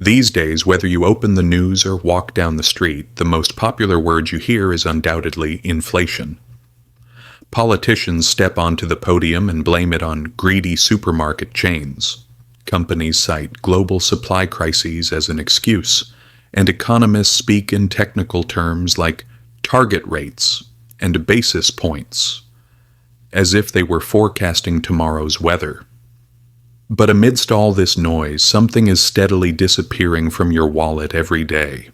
These days, whether you open the news or walk down the street, the most popular word you hear is undoubtedly inflation. Politicians step onto the podium and blame it on greedy supermarket chains. Companies cite global supply crises as an excuse, and economists speak in technical terms like target rates and basis points, as if they were forecasting tomorrow's weather. But amidst all this noise, something is steadily disappearing from your wallet every day.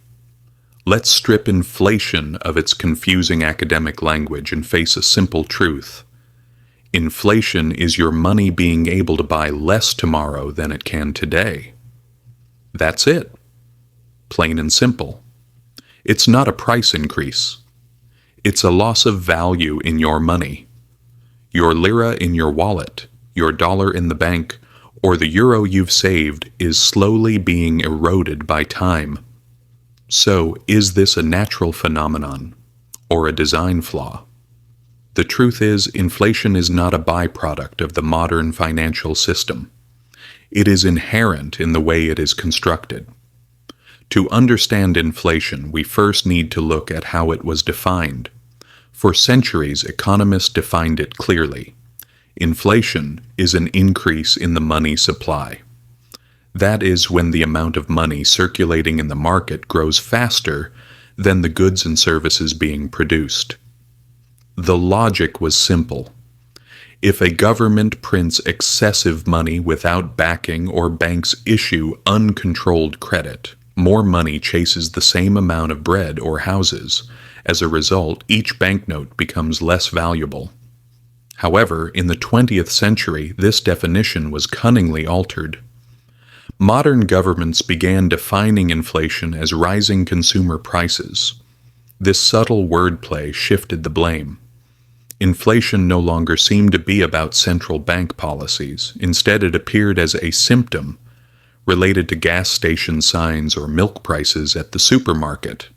Let's strip inflation of its confusing academic language and face a simple truth. Inflation is your money being able to buy less tomorrow than it can today. That's it. Plain and simple. It's not a price increase. It's a loss of value in your money. Your lira in your wallet, your dollar in the bank, or the euro you've saved is slowly being eroded by time. So, is this a natural phenomenon or a design flaw? The truth is, inflation is not a byproduct of the modern financial system. It is inherent in the way it is constructed. To understand inflation, we first need to look at how it was defined. For centuries, economists defined it clearly. Inflation is an increase in the money supply. That is when the amount of money circulating in the market grows faster than the goods and services being produced. The logic was simple. If a government prints excessive money without backing or banks issue uncontrolled credit, more money chases the same amount of bread or houses. As a result, each banknote becomes less valuable. However, in the 20th century, this definition was cunningly altered. Modern governments began defining inflation as rising consumer prices. This subtle wordplay shifted the blame. Inflation no longer seemed to be about central bank policies. Instead, it appeared as a symptom related to gas station signs or milk prices at the supermarket.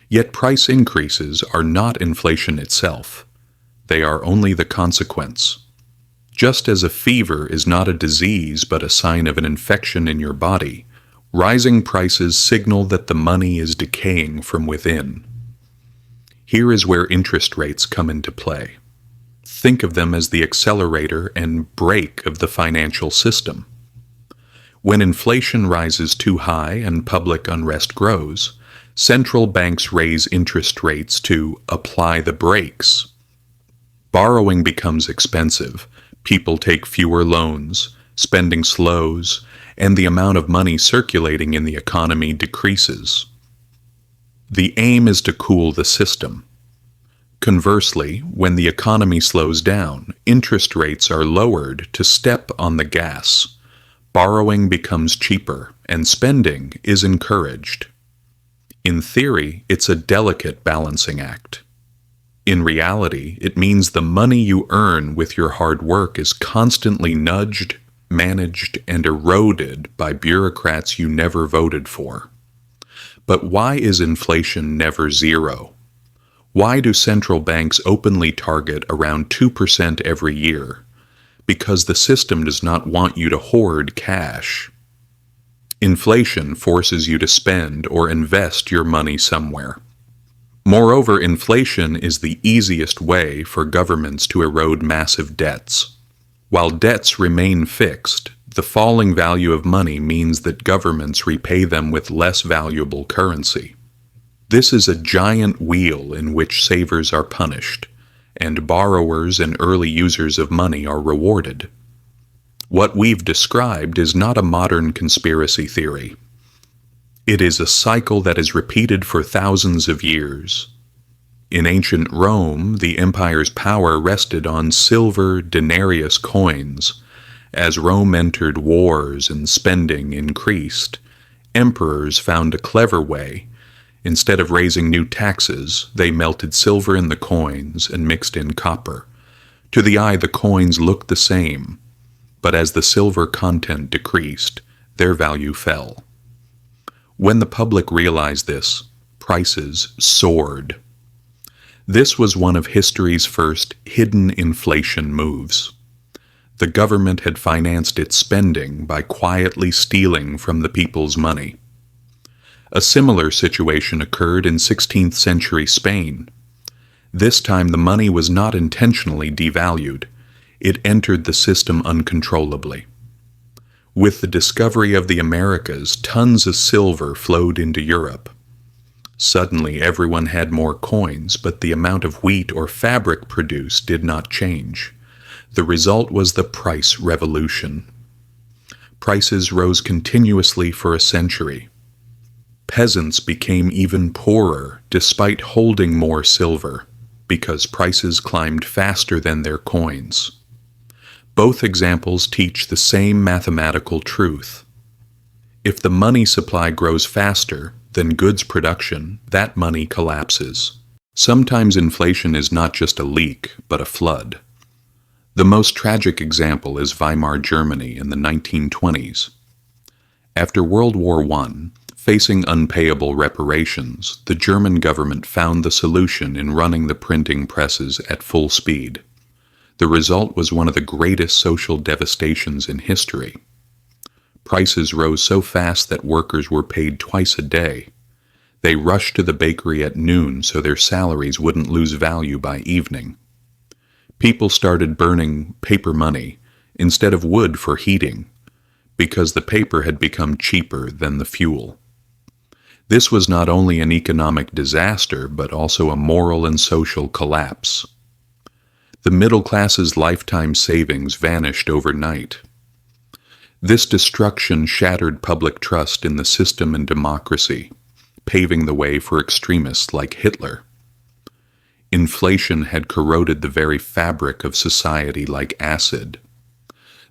Yet price increases are not inflation itself. They are only the consequence. Just as a fever is not a disease but a sign of an infection in your body, rising prices signal that the money is decaying from within. Here is where interest rates come into play. Think of them as the accelerator and brake of the financial system. When inflation rises too high and public unrest grows, central banks raise interest rates to apply the brakes. Borrowing becomes expensive, people take fewer loans, spending slows, and the amount of money circulating in the economy decreases. The aim is to cool the system. Conversely, when the economy slows down, interest rates are lowered to step on the gas. Borrowing becomes cheaper, and spending is encouraged. In theory, it's a delicate balancing act. In reality, it means the money you earn with your hard work is constantly nudged, managed, and eroded by bureaucrats you never voted for. But why is inflation never zero? Why do central banks openly target around 2% every year? Because the system does not want you to hoard cash. Inflation forces you to spend or invest your money somewhere. Moreover, inflation is the easiest way for governments to erode massive debts. While debts remain fixed, the falling value of money means that governments repay them with less valuable currency. This is a giant wheel in which savers are punished, and borrowers and early users of money are rewarded. What we've described is not a modern conspiracy theory. It is a cycle that is repeated for thousands of years. In ancient Rome, the empire's power rested on silver denarius coins. As Rome entered wars and spending increased, emperors found a clever way. Instead of raising new taxes, they melted silver in the coins and mixed in copper. To the eye, the coins looked the same, but as the silver content decreased, their value fell. When the public realized this, prices soared. This was one of history's first hidden inflation moves. The government had financed its spending by quietly stealing from the people's money. A similar situation occurred in 16th century Spain. This time the money was not intentionally devalued. It entered the system uncontrollably. With the discovery of the Americas, tons of silver flowed into Europe. Suddenly everyone had more coins, but the amount of wheat or fabric produced did not change. The result was the price revolution. Prices rose continuously for a century. Peasants became even poorer despite holding more silver, because prices climbed faster than their coins. Both examples teach the same mathematical truth. If the money supply grows faster than goods production, that money collapses. Sometimes inflation is not just a leak, but a flood. The most tragic example is Weimar Germany in the 1920s. After World War I, facing unpayable reparations, the German government found the solution in running the printing presses at full speed. The result was one of the greatest social devastations in history. Prices rose so fast that workers were paid twice a day. They rushed to the bakery at noon so their salaries wouldn't lose value by evening. People started burning paper money instead of wood for heating, because the paper had become cheaper than the fuel. This was not only an economic disaster, but also a moral and social collapse. The middle class's lifetime savings vanished overnight. This destruction shattered public trust in the system and democracy, paving the way for extremists like Hitler. Inflation had corroded the very fabric of society like acid.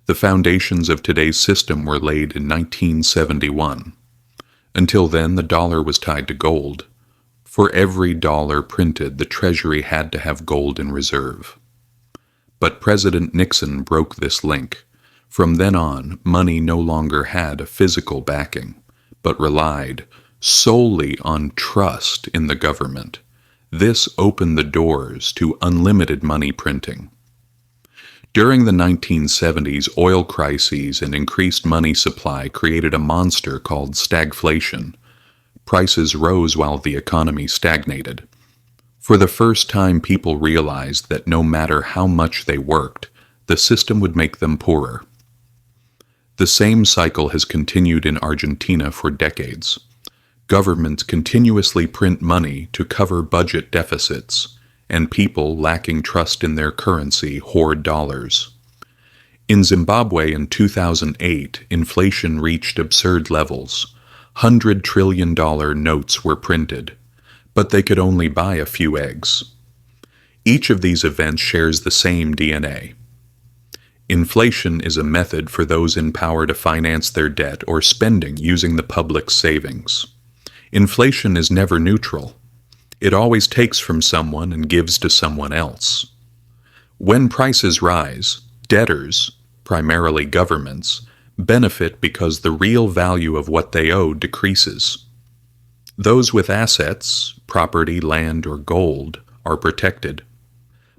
The foundations of today's system were laid in 1971. Until then, the dollar was tied to gold. For every dollar printed, the Treasury had to have gold in reserve. But President Nixon broke this link. From then on, money no longer had a physical backing, but relied solely on trust in the government. This opened the doors to unlimited money printing. During the 1970s, oil crises and increased money supply created a monster called stagflation. Prices rose while the economy stagnated. For the first time, people realized that no matter how much they worked, the system would make them poorer. The same cycle has continued in Argentina for decades. Governments continuously print money to cover budget deficits, and people lacking trust in their currency hoard dollars. In Zimbabwe in 2008, inflation reached absurd levels. $100 trillion notes were printed, but they could only buy a few eggs. Each of these events shares the same DNA. Inflation is a method for those in power to finance their debt or spending using the public's savings. Inflation is never neutral. It always takes from someone and gives to someone else. When prices rise, debtors, primarily governments, benefit because the real value of what they owe decreases. Those with assets, property, land, or gold, are protected.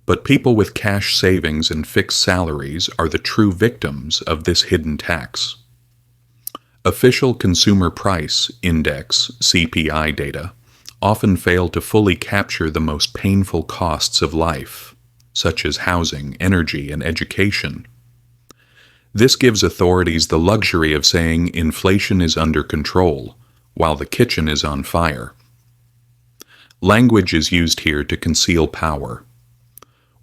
But people with cash savings and fixed salaries are the true victims of this hidden tax. Official Consumer Price Index (CPI) data often fail to fully capture the most painful costs of life, such as housing, energy, and education. This gives authorities the luxury of saying inflation is under control, while the kitchen is on fire. Language is used here to conceal power.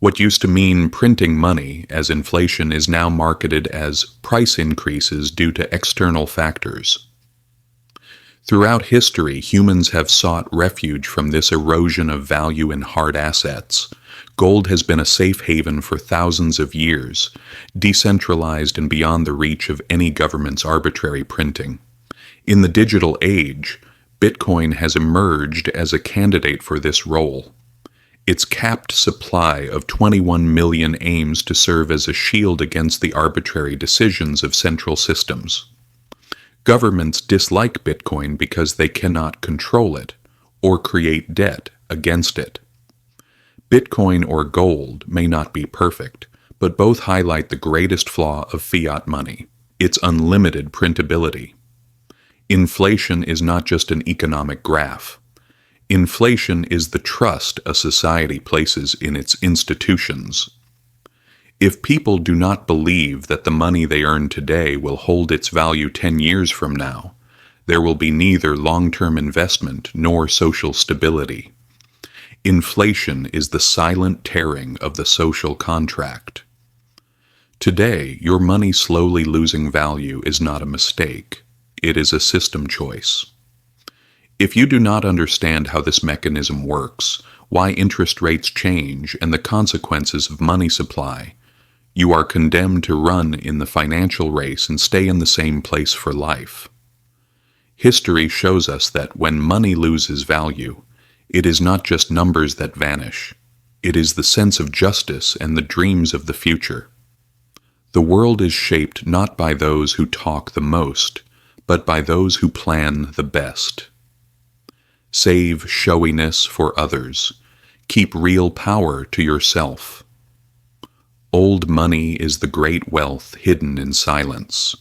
What used to mean printing money as inflation is now marketed as price increases due to external factors. Throughout history, humans have sought refuge from this erosion of value in hard assets. Gold has been a safe haven for thousands of years, decentralized and beyond the reach of any government's arbitrary printing. In the digital age, Bitcoin has emerged as a candidate for this role. Its capped supply of 21 million aims to serve as a shield against the arbitrary decisions of central systems. Governments dislike Bitcoin because they cannot control it or create debt against it. Bitcoin or gold may not be perfect, but both highlight the greatest flaw of fiat money, its unlimited printability. Inflation is not just an economic graph. Inflation is the trust a society places in its institutions. If people do not believe that the money they earn today will hold its value 10 years from now, there will be neither long-term investment nor social stability. Inflation is the silent tearing of the social contract. Today, your money slowly losing value is not a mistake. It is a system choice. If you do not understand how this mechanism works, why interest rates change, and the consequences of money supply, you are condemned to run in the financial race and stay in the same place for life. History shows us that when money loses value, it is not just numbers that vanish. It is the sense of justice and the dreams of the future. The world is shaped not by those who talk the most, but by those who plan the best. Save showiness for others. Keep real power to yourself. Old money is the great wealth hidden in silence.